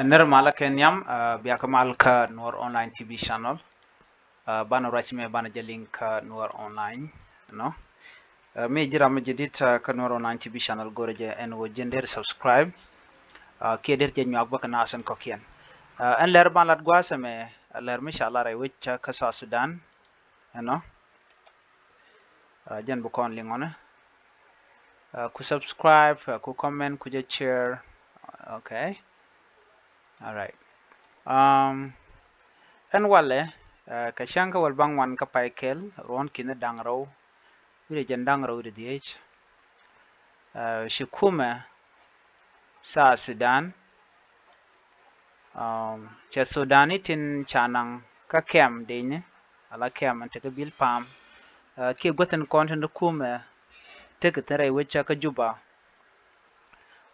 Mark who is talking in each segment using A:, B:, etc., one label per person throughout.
A: ner mala kenyam biya kamal ka Noor Online TV channel bana rachime bana jalink ka Noor Online no mi jira ma jidit ka Noor Online TV channel goreje en wo jender subscribe ke der je nyak baka nasen ko kien en ler ban lat gwasame ler inshallah ray wicca ka sa Sudan no jen bu kon lingona ku subscribe ku comment ku je share okay all right en wale ka shanka wal bang wan ka paikel ron kine dangro wile jan dangro de diech shikume sa Sudan cha Sudani tin chanang ka kem dine ala kem ante ka bil pam ke goten konten kume te ka tere wecha ka juba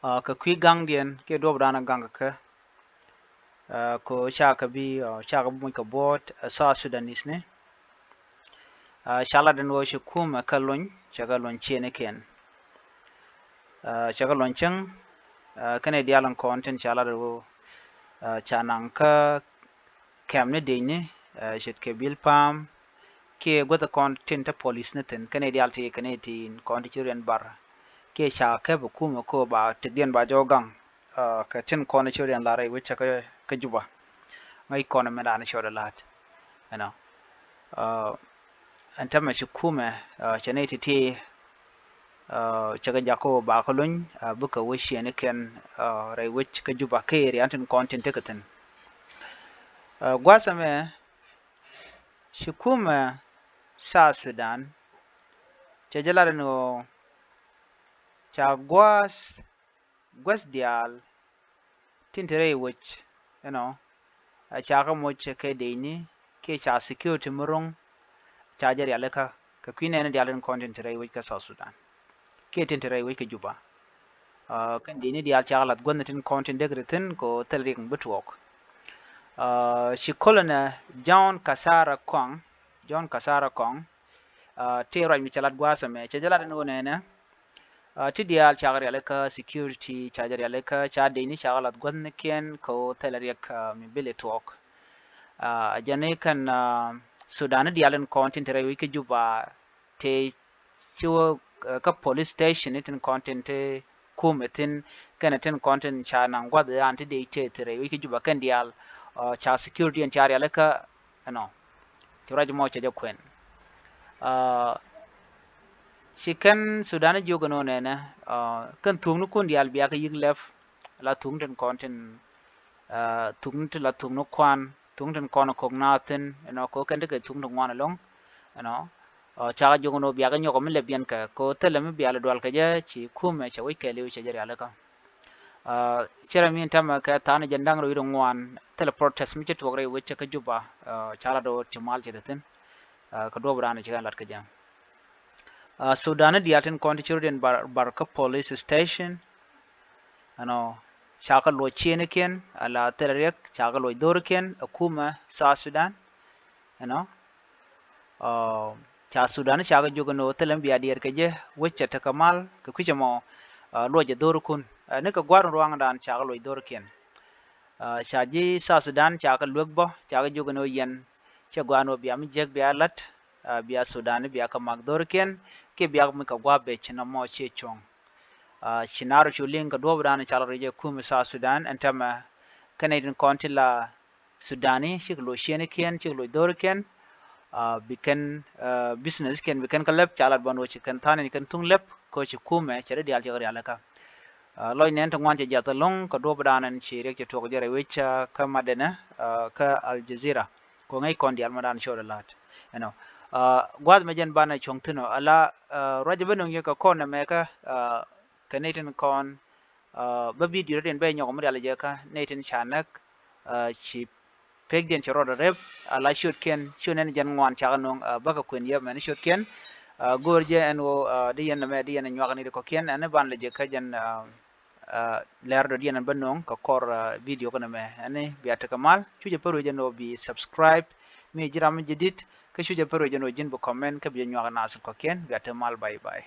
A: ka kwi gang dien ke do brana gang ka ko cha ka bi cha ka bu ka bot sa Sudanese ne shala den wo shikume ka lon cha ga lon chene ken cha ga lon cheng kane dialan konten shala do chanang ka kem ne dine shet ke bil pam ke gota konten ta police ne ten kane dial te kane tin konten bar ke sha ke bu kuma ko ba te dien ba jogang ka tin konten la rai wicha ka juba ngai kono me da ne shoda lat you know anta ma shi kuma chane ti chaga jako ba ko lun buka wishi ne ken rai wich ka juba ke ri antin konten te katen gwasame shi kuma sa Sudan chajalar no cha gwas dial tintere wich you know a cha ka mo che ke deini ke cha security murung cha jar yale ka kwine ne dial content tere wich ka sa Sudan ke tintere wich ka juba kan deini dial cha lat gonnetin content de gretin ko telring butwok shi kolona John Kasara Kong te raj mi chalat gwasa me chajalat no ne ti dial chagar yale ka security chajar yale ka cha deini chagalat gonne ken ko telariak mi bile talk jane kan Sudan dialen content re wi ke juba te chiwo ka police station itin content te kumetin kana tin content cha nan gwad anti de te re wi ke juba kan dial cha security en char yale ka no ti raj mo cha jakwen shikan Sudan jogo no nene kan tumnu kun dial biya ka yig lef la tumten konten tumte la tumnu kwan tumten kono kognaten no ko kan de tumnu ngwana long no cha jogo no biya ka nyoko mele bian ka ko tele me biya la dwal ka je chi kume cha wi kele wi cha jari ala ka chera min tama ka tane jandang ro ido ngwan tele protest mi chetu gre wi cha ka juba cha la do chimal chedaten ka do brana cha lat ka jam Sudan diaten kontichurden barka police station ano chaka lo chene ken ala terek chaka lo dorken akuma sa Sudan ano cha Sudan chaka jogo no telam biya dier keje wecce ta kamal ka kuche mo lo je dorkun ne ka gwaru ruang dan chaka lo dorken cha ji sa Sudan chaka lugbo chaka jogo no yen che gwano biya mi jeg biya lat biya Sudan biya ka mag dorken ke biya mi ka gwa be china mo che chong chinaro chuling ka do bran chala reje kum sa Sudan antama Canadian kontila Sudani shiklo shene ken shiklo dor ken biken business ken biken ka lep chala ban wo chikan tane kan tung lep ko chi kume chere dial jagri alaka loy nen to ngwante jata long ka do bran an chire ke to jere wecha ka madena ka Al Jazeera ko ngai kon dial madan shoda lat you know gwad mejen bana chongtino ala rajabano yeka kona meka Canadian kon ba video den be nyoko mudala jeka neten chanak chi pegden chero rep ala shoot ken shunen jan ngwan chaganong baka kwen yeb man shoot ken gorje en wo de yen me de yen nyogani ko ken an ban le jeka jan ler do yen banong ko kor video kana me ani biata kamal chuje paru jeno bi subscribe mi jiram jidit ke chuje paru jeno jin bu comment ke bi nyogana asal ko ken biata mal bye bye